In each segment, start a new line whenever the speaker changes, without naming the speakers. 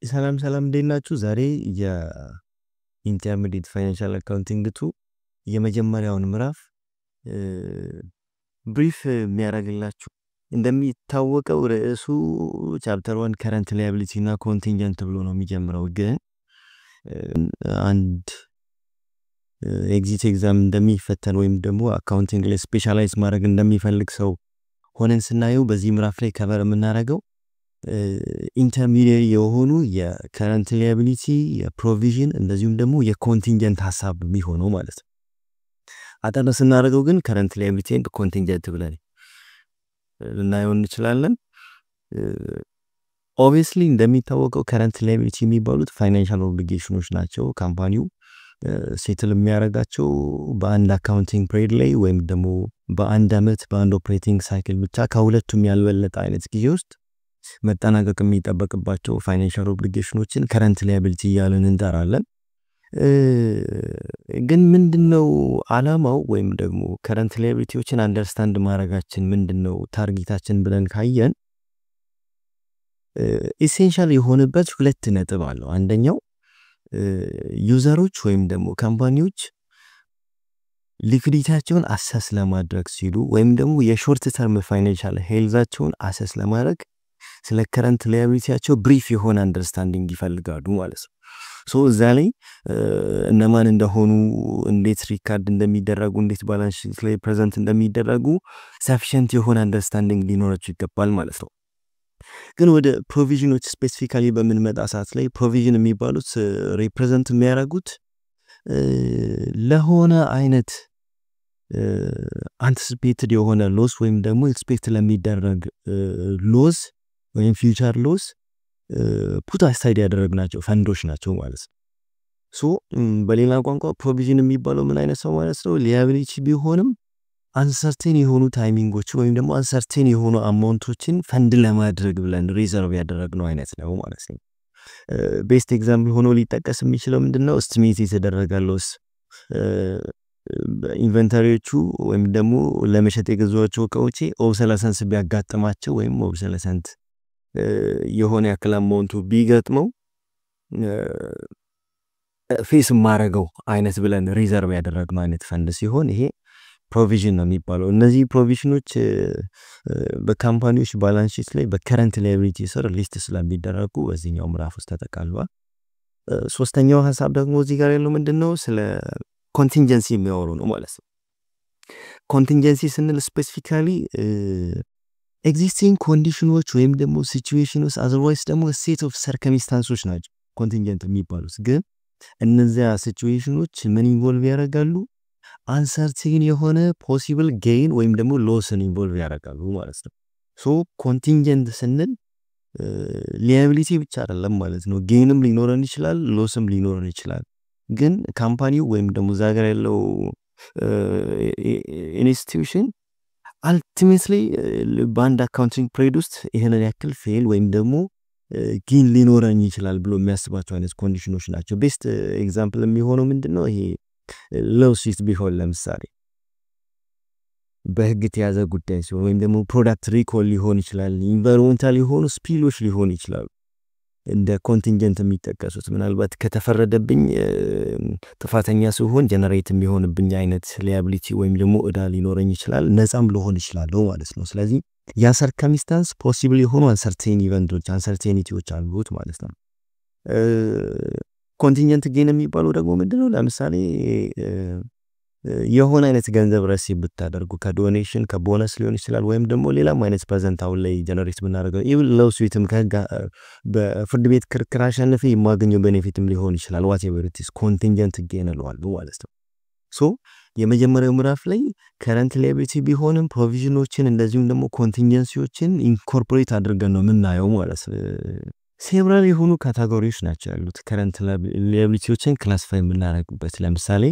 ሰላም ሰላም እንዴት ናችሁ? ዛሬ የኢንተርሚዲየት ፋይናንሻል አካውንቲንግ ቱ የመጀመሪያውን ምዕራፍ ብሪፍ የሚያደርግላችሁ እንደሚታወቀው ርዕሱ ቻፕተር 1 ከረንት ላያቢሊቲ እና ኮንቲንጀንት ብሎ ነው የሚጀምረው። ግን አንድ ኤግዚት ኤግዛም እንደሚፈተን ወይም ደግሞ አካውንቲንግ ላይ ስፔሻላይዝ ማድረግ እንደሚፈልግ ሰው ሆነን ስናየው በዚህ ምዕራፍ ላይ ከቨር የምናደርገው ኢንተርሚዲየት የሆኑ የከረንት ላያቢሊቲ የፕሮቪዥን እንደዚሁም ደግሞ የኮንቲንጀንት ሐሳብ የሚሆነው ማለት ነው። አጠር ስናደርገው ግን ከረንት ላያቢሊቲ እና ኮንቲንጀንት ብለን ልናየው እንችላለን። ኦብቪየስሊ እንደሚታወቀው ከረንት ላያቢሊቲ የሚባሉት ፋይናንሻል ኦብሊጌሽኖች ናቸው። ካምፓኒው ሴትል የሚያደርጋቸው በአንድ አካውንቲንግ ፔሪድ ላይ ወይም ደግሞ በአንድ አመት በአንድ ኦፕሬቲንግ ሳይክል ብቻ ከሁለቱም ያልበለጠ አይነት ጊዜ ውስጥ መጠናቀቅ የሚጠበቅባቸው ፋይናንሻል ኦብሊጌሽኖችን ከረንት ላያቢሊቲ እያልን እንጠራለን። ግን ምንድነው ዓላማው ወይም ደግሞ ከረንት ላያቢሊቲዎችን አንደርስታንድ ማድረጋችን ምንድነው ታርጌታችን ብለን ካየን ኢሴንሻል የሆነበት ሁለት ነጥብ አለው። አንደኛው ዩዘሮች ወይም ደግሞ ካምፓኒዎች ሊኩዲቲያቸውን አሰስ ለማድረግ ሲሉ ወይም ደግሞ የሾርት ተርም ፋይናንሻል ሄልዛቸውን አሰስ ለማድረግ ስለ ከረንት ላያቢሊቲያቸው ብሪፍ የሆነ አንደርስታንዲንግ ይፈልጋሉ ማለት ነው። ሶ እዛ ላይ እነማን እንደሆኑ እንዴት ሪካርድ እንደሚደረጉ እንዴት ባላንስ ሺት ላይ ፕሬዘንት እንደሚደረጉ ሰፊሽንት የሆነ አንደርስታንዲንግ ሊኖራቸው ይገባል ማለት ነው። ግን ወደ ፕሮቪዥኖች ስፔሲፊካሊ በምንመጣ ሰዓት ላይ ፕሮቪዥን የሚባሉት ሪፕሬዘንት የሚያደርጉት ለሆነ አይነት አንቲሲፔትድ የሆነ ሎስ ወይም ደግሞ ኤክስፔክት ለሚደረግ ሎስ ወይም ፊውቸር ሎስ ፑት አሳይድ ያደረግናቸው ፈንዶች ናቸው ማለት ነው። ሶ በሌላ ቋንቋ ፕሮቪዥን የሚባለው ምን አይነት ሰው ማለት ነው? ሊያቢሊቲ ቢሆንም አንሰርቴን የሆኑ ታይሚንጎችን ወይም ደግሞ አንሰርቴን የሆኑ አማውንቶችን ፈንድ ለማድረግ ብለን ሪዘርቭ ያደረግነው አይነት ነው ማለት ነው። ቤስት ኤግዛምፕል ሆኖ ሊጠቀስ የሚችለው ምንድነው? እስቲሜት የተደረገ ሎስ ኢንቨንተሪዎቹ ወይም ደግሞ ለመሸጥ የገዟቸው እቃዎች ኦብሰለሰንስ ቢያጋጥማቸው ወይም ኦብሰለሰንት የሆነ ያክል አማውንቱ ቢገጥመው ፌስ ማረገው አይነት ብለን ሪዘርቭ ያደረግነው አይነት ፈንድ ሲሆን ይሄ ፕሮቪዥን ነው የሚባለው። እነዚህ ፕሮቪዥኖች በካምፓኒዎች ባላንስ ሺት ላይ በከረንት ላያቢሊቲ ስር ሊስት ስለሚደረጉ በዚህኛው ምዕራፍ ውስጥ ተጠቃልሏል። ሶስተኛው ሐሳብ ደግሞ እዚህ ጋር ያለው ምንድነው? ስለ ኮንቲንጀንሲ የሚያወሩ ነው ማለት ነው። ኮንቲንጀንሲ ስንል ስፔሲፊካሊ ኤግዚስቲንግ ኮንዲሽኖች ወይም ደግሞ ሲቹዌሽኖች አዘርዋይስ ደግሞ ሴት ኦፍ ሰርከምስታንሶች ናቸው ኮንቲንጀንት የሚባሉት። ግን እነዚያ ሲቹዌሽኖች ምን ኢንቮልቭ ያደርጋሉ? አንሰርቴን የሆነ ፖሲብል ጌይን ወይም ደግሞ ሎስን ኢንቮልቭ ያደርጋሉ ማለት ነው። ሶ ኮንቲንጀንት ስንል ሊያቢሊቲ ብቻ አይደለም ማለት ነው። ጌይንም ሊኖረን ይችላል፣ ሎስም ሊኖረን ይችላል። ግን ካምፓኒው ወይም ደግሞ ዛገር ያለው ኢንስቲትዩሽን አልቲሜትሊ በአንድ አካውንቲንግ ፔሪድ ውስጥ ይሄንን ያክል ፌል ወይም ደግሞ ጌን ሊኖረን ይችላል ብሎ የሚያስባቸው አይነት ኮንዲሽኖች ናቸው። ቤስት ኤግዛምፕል የሚሆነው ምንድነው? ይሄ ሎውሲት ቢሆን ለምሳሌ በህግ የተያዘ ጉዳይ ሲሆን ወይም ደግሞ ፕሮዳክት ሪኮል ሊሆን ይችላል፣ ኢንቫይሮንመንታል የሆኑ ስፒሎች ሊሆን ይችላሉ እንደ ኮንቲንጀንት የሚጠቀሱት። ምናልባት ከተፈረደብኝ ጥፋተኛ ሲሆን ጀነሬት የሚሆንብኝ አይነት ሊያቢሊቲ ወይም ደግሞ እዳ ሊኖረኝ ይችላል፣ ነፃም ሊሆን ይችላል ማለት ነው። ስለዚህ ያ ሰርከምስታንስ ፖሲብል የሆኑ አንሰርቴን ኢቨንቶች አንሰርቴኒቲዎች አሉት ማለት ነው። ኮንቲንጀንት ጌን የሚባለው ደግሞ ምንድነው? ለምሳሌ የሆነ አይነት ገንዘብ ረሲብ ብታደርጉ ከዶኔሽን ከቦነስ ሊሆን ይችላል ወይም ደግሞ ሌላም አይነት ፕሬዘንት አሁን ላይ ጀነሬት ብናደርገው ኢቭን ሎውሱትም በፍርድ ቤት ክርክር አሸንፌ የማገኘው ቤኔፊትም ሊሆን ይችላል። ዋትኤቨር ኢት ኢዝ ኮንቲንጀንት ጌን እለዋለሁ ማለት ነው። ሶ የመጀመሪያው ምዕራፍ ላይ ከረንት ላያቢሊቲ ቢሆንም ፕሮቪዥኖችን እንደዚሁም ደግሞ ኮንቲንጀንሲዎችን ኢንኮርፖሬት አድርገን ነው የምናየው ማለት ነው። ሴቨራል የሆኑ ካታጎሪዎች ናቸው ያሉት ከረንት ላያቢሊቲዎችን ክላሲፋይ የምናደርግበት። ለምሳሌ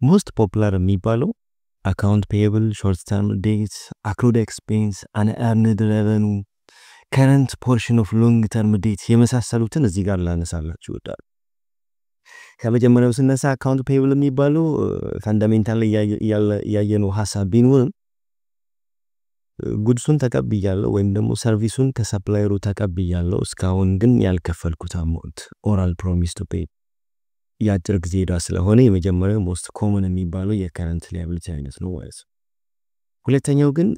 ሞስት ፖፑላር የሚባለው አካውንት ፔየብል፣ ሾርት ተርም ዴት፣ አክሩድ ኤክስፔንስ፣ አንኤርንድ ሬቨኑ፣ ከረንት ፖርሽን ኦፍ ሎንግ ተርም ዴት የመሳሰሉትን እዚህ ጋር ላነሳላችሁ ይወዳል። ከመጀመሪያው ስነሳ አካውንት ፔየብል የሚባለው ፈንዳሜንታል ያየነው ሐሳብ ቢኖርም ጉድሱን ተቀብያለሁ ወይም ደግሞ ሰርቪሱን ከሰፕላየሩ ተቀብያለሁ እስካሁን ግን ያልከፈልኩት አማውንት ኦራል ፕሮሚስ ቱ ፔይ የአጭር ጊዜ ዕዳ ስለሆነ የመጀመሪያው ሞስት ኮመን የሚባለው የከረንት ሊያቢሊቲ አይነት ነው ማለት ነው። ሁለተኛው ግን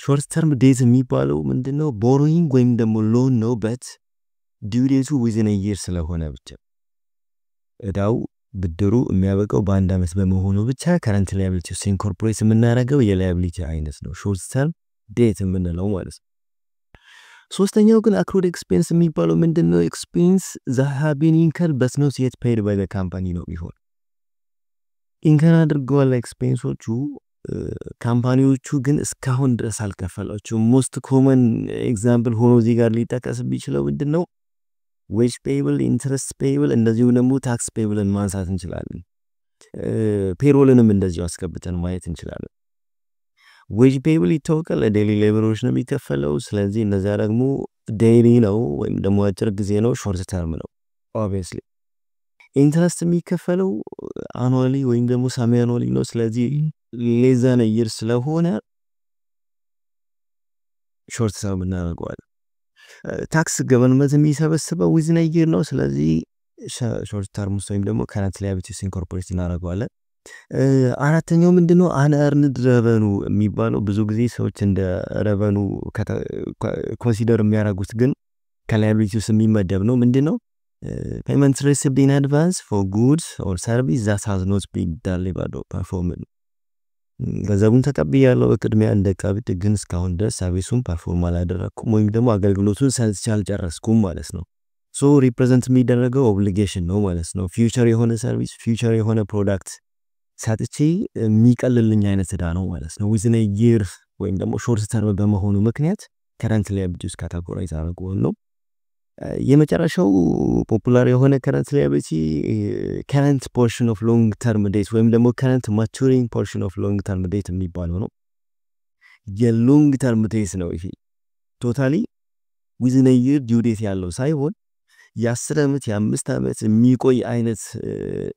ሾርት ተርም ዴት የሚባለው ምንድነው? ቦሮዊንግ ወይም ደግሞ ሎን ነው በት ዲው ዴቱ ዊዝን አ ይር ስለሆነ ብቻ ዕዳው ብድሩ የሚያበቃው በአንድ ዓመት በመሆኑ ብቻ ከረንት ሊያቢሊቲ ውስጥ ኢንኮርፖሬት የምናደርገው የሊያቢሊቲ አይነት ነው ሾርት ተርም ዴት የምንለው ማለት ነው። ሶስተኛው ግን አክሩድ ኤክስፔንስ የሚባለው ምንድነው? ኤክስፔንስ that have been incurred but not yet paid by the company ነው ቢሆን ኢንከር አድርገዋል ኤክስፔንሶቹ ካምፓኒዎቹ ግን እስካሁን ድረስ አልከፈሏቸውም። ሞስት ኮመን ኤግዛምፕል ሆኖ እዚህ ጋር ሊጠቀስ ቢችለው ምንድነው? ዌጅ ፔይብል፣ ኢንትረስት ፔይብል እንደዚሁ ደግሞ ታክስ ፔይብልን ማንሳት እንችላለን። ፔሮልንም እንደዚሁ አስገብተን ማየት እንችላለን። ዌጅ ፔይብል ይታወቃል ለዴይሊ ሌበሮች ነው የሚከፈለው። ስለዚህ እነዛ ደግሞ ዴይሊ ነው ወይም ደግሞ አጭር ጊዜ ነው፣ ሾርት ተርም ነው ኦብቪየስሊ። ኢንትረስት የሚከፈለው አኑዋሊ ወይም ደግሞ ሳሚ አኑዋሊ ነው። ስለዚህ ሌዛን ይር ስለሆነ ሾርት ተርም እናደርገዋለን። ታክስ ገቨርንመንት የሚሰበስበው ዊዝን አ ይር ነው። ስለዚህ ሾርት ተርም ወይም ደግሞ ከረንት ሊያቢሊቲስ ኢንኮርፖሬት እናደርገዋለን። አራተኛው ምንድነው? አንአርንድ ረቨኑ የሚባለው ብዙ ጊዜ ሰዎች እንደ ረቨኑ ኮንሲደር የሚያደርጉት ግን ከሊያቢሊቲ ውስጥ የሚመደብ ነው። ምንድነው? ፔመንት ሪሲቭድ ኢን አድቫንስ ፎር ጉድስ ኦር ሰርቪስ ዛት ሃዝ ኖት ቢን ዴሊቨርድ ኦር ፐርፎርምድ። ገንዘቡን ተቀብያለሁ በቅድሚያ እንደ ቀብድ ግን እስካሁን ድረስ ሰርቪሱን ፐርፎርም አላደረኩም ወይም ደግሞ አገልግሎቱን ሰጥቼ አልጨረስኩም ማለት ነው። ሶ ሪፕሬዘንት የሚደረገው ኦብሊጌሽን ነው ማለት ነው። ፊውቸር የሆነ ሰርቪስ ፊውቸር የሆነ ፕሮዳክት ሰጥቼ የሚቀልልኝ አይነት ዕዳ ነው ማለት ነው። ዊዝን አ ይር ወይም ደግሞ ሾርት ተርም በመሆኑ ምክንያት ከረንት ሊያቢሊቲ ውስጥ ካታጎራይዝ አደረገዋለሁ። የመጨረሻው ፖፑላር የሆነ ከረንት ሊያቢሊቲ ከረንት ፖርሽን ኦፍ ሎንግ ተርም ዴት ወይም ደግሞ ከረንት ማቹሪንግ ፖርሽን ኦፍ ሎንግ ተርም ዴት የሚባለው ነው። የሎንግ ተርም ዴት ነው ይሄ ቶታሊ ዊዝን አ ይር ዲው ዴት ያለው ሳይሆን የ10 ዓመት የ5 ዓመት የሚቆይ አይነት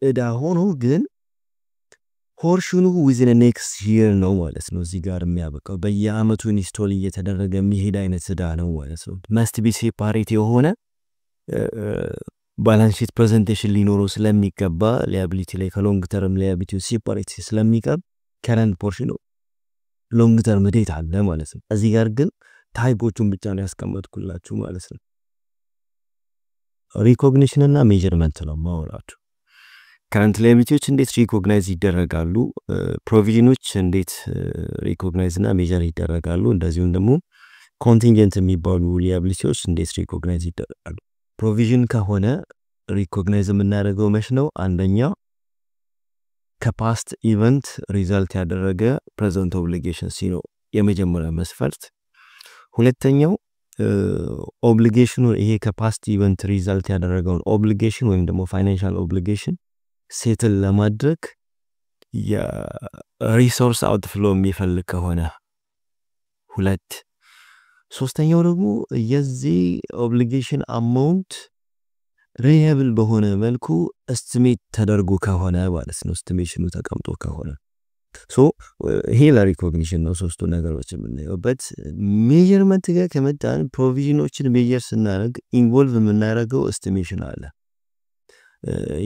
ዕዳ ሆኖ ግን ፖርሽኑ ዊዝን ኔክስት ይር ነው ማለት ነው። እዚህ ጋር የሚያበቃው በየአመቱ ኢንስቶል እየተደረገ የሚሄድ አይነት ዕዳ ነው ማለት ነው። መስት ቢ ሴፓሬት የሆነ ባላንስ ሺት ፕሬዘንቴሽን ሊኖረው ስለሚገባ ሊያቢሊቲ ላይ ከሎንግ ተርም ሊያቢሊቲ ሴፓሬት ስለሚቀርብ ከረንት ፖርሽኑ ሎንግ ተርም ዴት አለ ማለት ነው። እዚህ ጋር ግን ታይፖቹን ብቻ ነው ያስቀመጥኩላችሁ ማለት ነው። ሪኮግኒሽን እና ሜጀርመንት ነው ማወራችሁ። ከረንት ሊያቢሊቲዎች እንዴት ሪኮግናይዝ ይደረጋሉ፣ ፕሮቪዥኖች እንዴት ሪኮግናይዝ እና ሜጀር ይደረጋሉ፣ እንደዚሁም ደግሞ ኮንቲንጀንት የሚባሉ ሊያቢሊቲዎች እንዴት ሪኮግናይዝ ይደረጋሉ። ፕሮቪዥን ከሆነ ሪኮግናይዝ የምናደርገው መች ነው? አንደኛ ከፓስት ኢቨንት ሪዛልት ያደረገ ፕሬዘንት ኦብሊጌሽን ሲኖር የመጀመሪያ መስፈርት። ሁለተኛው ኦብሊጌሽኑ ይሄ ከፓስት ኢቨንት ሪዛልት ያደረገውን ኦብሊጌሽን ወይም ደግሞ ፋይናንሻል ኦብሊጌሽን ሴትል ለማድረግ የሪሶርስ አውትፍሎ የሚፈልግ ከሆነ ሁለት። ሶስተኛው ደግሞ የዚህ ኦብሊጌሽን አማውንት ሪየብል በሆነ መልኩ እስቲሜት ተደርጎ ከሆነ ማለት ነው። እስቲሜሽኑ ተቀምጦ ከሆነ ሶ ይሄ ለሪኮግኒሽን ነው። ሶስቱ ነገሮች የምናየውበት ሜጀርመንት ጋር ከመጣን ፕሮቪዥኖችን ሜጀር ስናደርግ ኢንቮልቭ የምናደርገው እስቲሜሽን አለ።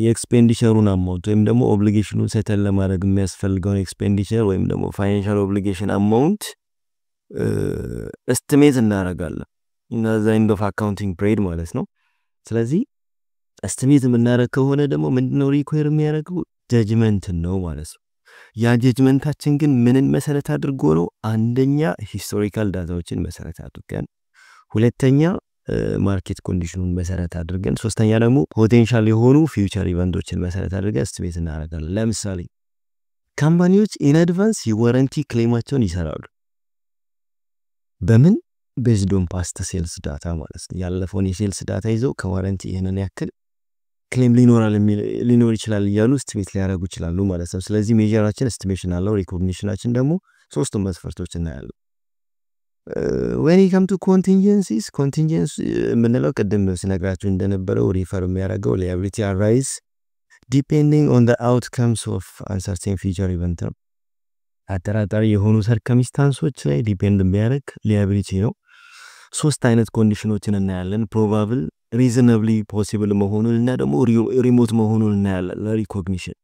የኤክስፔንዲቸሩን አማውንት ወይም ደግሞ ኦብሊጌሽኑን ሴትል ለማድረግ የሚያስፈልገውን ኤክስፔንዲቸር ወይም ደግሞ ፋይናንሻል ኦብሊጌሽን አማውንት እስቲሜት እናደርጋለን እና ዘ ኤንድ ኦፍ አካውንቲንግ ፒሪድ ማለት ነው። ስለዚህ እስቲሜት የምናደርግ ከሆነ ደግሞ ምንድነው ሪኳየር የሚያደርገው? ጀጅመንት ነው ማለት ነው። ያ ጀጅመንታችን ግን ምንን መሰረት አድርጎ ነው? አንደኛ ሂስቶሪካል ዳታዎችን መሰረት አድርገን፣ ሁለተኛ ማርኬት ኮንዲሽኑን መሰረት አድርገን፣ ሶስተኛ ደግሞ ፖቴንሻል የሆኑ ፊውቸር ኢቨንቶችን መሰረት አድርገን እስቲሜት እናደርጋለን። ለምሳሌ ካምፓኒዎች ኢን አድቫንስ የዋረንቲ ክሌማቸውን ይሰራሉ። በምን? ቤዝድ ኦን ፓስት ሴልስ ዳታ ማለት ነው። ያለፈውን የሴልስ ዳታ ይዘው ከዋረንቲ ይሄንን ያክል ክሌም ሊኖር ይችላል እያሉ እስቲሜት ሊያደርጉ ይችላሉ ማለት ነው። ስለዚህ ሜጀራችን እስቲሜሽን አለው፣ ሪኮግኒሽናችን ደግሞ ሶስቱም መስፈርቶች እናያለን። when it come to contingencies የምንለው ቅድም ሲነግራችሁ እንደነበረው ሪፈር የሚያደርገው liability arise depending on the outcomes of uncertain future event ነው። አጠራጣሪ የሆኑ ሰርከምስታንሶች ላይ ዲፔንድ የሚያደርግ ሊያቢሊቲ ነው። ሶስት አይነት ኮንዲሽኖችን እናያለን። ፕሮባብል፣ ሪዝነብሊ ፖሲብል መሆኑን እና ደግሞ ሪሞት መሆኑን እናያለን። ለሪኮግኒሽን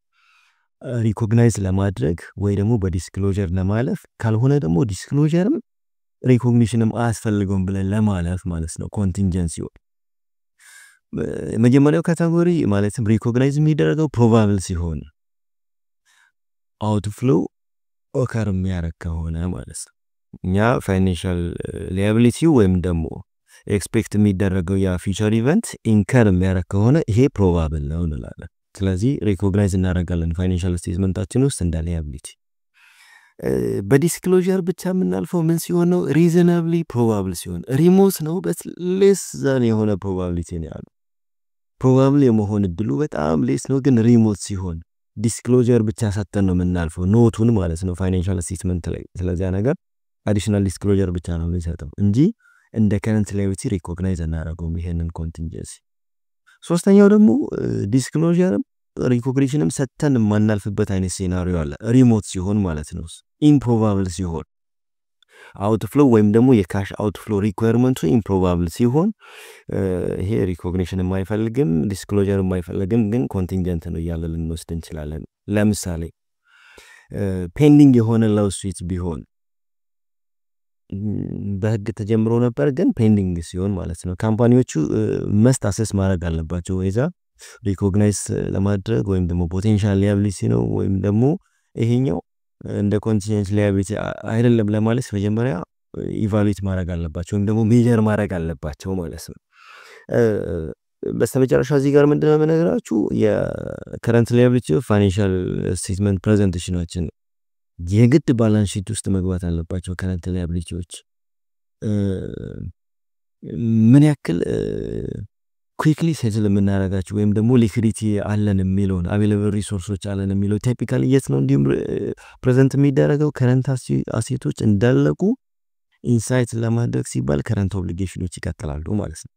ሪኮግናይዝ ለማድረግ ወይ ደግሞ በዲስክሎጀር ለማለፍ ካልሆነ ደግሞ ዲስክሎጀርም ሪኮግኒሽንም አያስፈልገውም ብለን ለማለፍ ማለት ነው። ኮንቲንጀንሲው መጀመሪያው ካቴጎሪ ማለትም ሪኮግናይዝ የሚደረገው ፕሮባብል ሲሆን አውትፍሎ ኦከር የሚያደርግ ከሆነ ማለት ነው። እኛ ፋይናንሻል ሊያቢሊቲ ወይም ደግሞ ኤክስፔክት የሚደረገው ያ ፊቸር ኢቨንት ኢንከር የሚያደርግ ከሆነ ይሄ ፕሮባብል ነው እንላለን። ስለዚህ ሪኮግናይዝ እናደርጋለን ፋይናንሻል ስቴትመንታችን ውስጥ እንደ ሊያቢሊቲ። በዲስክሎጀር ብቻ የምናልፈው ምን ሲሆን ነው? ሪዝነብሊ ፕሮባብል ሲሆን፣ ሪሞት ነው በት ሌስ ዛን የሆነ ፕሮባቢሊቲ ነው ያለው። ፕሮባብል የመሆን እድሉ በጣም ሌስ ነው፣ ግን ሪሞት ሲሆን ዲስክሎጀር ብቻ ሰጥተን ነው የምናልፈው ኖቱን ማለት ነው ፋይናንሻል ስቴትመንት ላይ። ስለዚህ ነገር አዲሽናል ዲስክሎጀር ብቻ ነው የሚሰጠው እንጂ እንደ ከረንት ላይቢሊቲ ሪኮግናይዝ እናደርገውም ይሄንን ኮንቲንጀንሲ። ሶስተኛው ደግሞ ዲስክሎጀርም ሪኮግኒሽንም ሰጥተን የማናልፍበት አይነት ሴናሪዮ አለ። ሪሞት ሲሆን ማለት ነው፣ ኢምፕሮባብል ሲሆን፣ አውትፍሎ ወይም ደግሞ የካሽ አውትፍሎ ሪኳየርመንቱ ኢምፕሮባብል ሲሆን ይሄ ሪኮግኒሽን የማይፈልግም ዲስክሎጀር የማይፈልግም ግን ኮንቲንጀንት ነው እያለ ልንወስድ እንችላለን። ለምሳሌ ፔንዲንግ የሆነ ላውሱት ቢሆን በህግ ተጀምሮ ነበር ግን ፔንዲንግ ሲሆን ማለት ነው ካምፓኒዎቹ መስት አሰስ ማድረግ አለባቸው ወይዛ ሪኮግናይዝ ለማድረግ ወይም ደግሞ ፖቴንሻል ሊያቢሊቲ ነው ወይም ደግሞ ይሄኛው እንደ ኮንቲንጀንት ሊያቢሊቲ አይደለም ለማለት መጀመሪያ ኢቫሉዌት ማድረግ አለባቸው ወይም ደግሞ ሜጀር ማድረግ አለባቸው ማለት ነው። በስተመጨረሻ እዚህ ጋር ምንድነው የምነግራችሁ የከረንት ሊያቢሊቲ ፋይናንሻል ስቴትመንት ፕሬዘንቴሽናችን የግድ ባላንስ ሺት ውስጥ መግባት አለባቸው። ከረንት ሊያቢሊቲዎች ምን ያክል ኩዊክሊ ሴትል የምናደርጋቸው ወይም ደግሞ ሊኩዊዲቲ አለን የሚለውን አቬሌብል ሪሶርሶች አለን የሚለው ታይፒካሊ የት ነው እንዲሁም ፕሬዘንት የሚደረገው ከረንት አሴቶች እንዳለቁ ኢንሳይት ለማድረግ ሲባል ከረንት ኦብሊጌሽኖች ይቀጥላሉ ማለት ነው።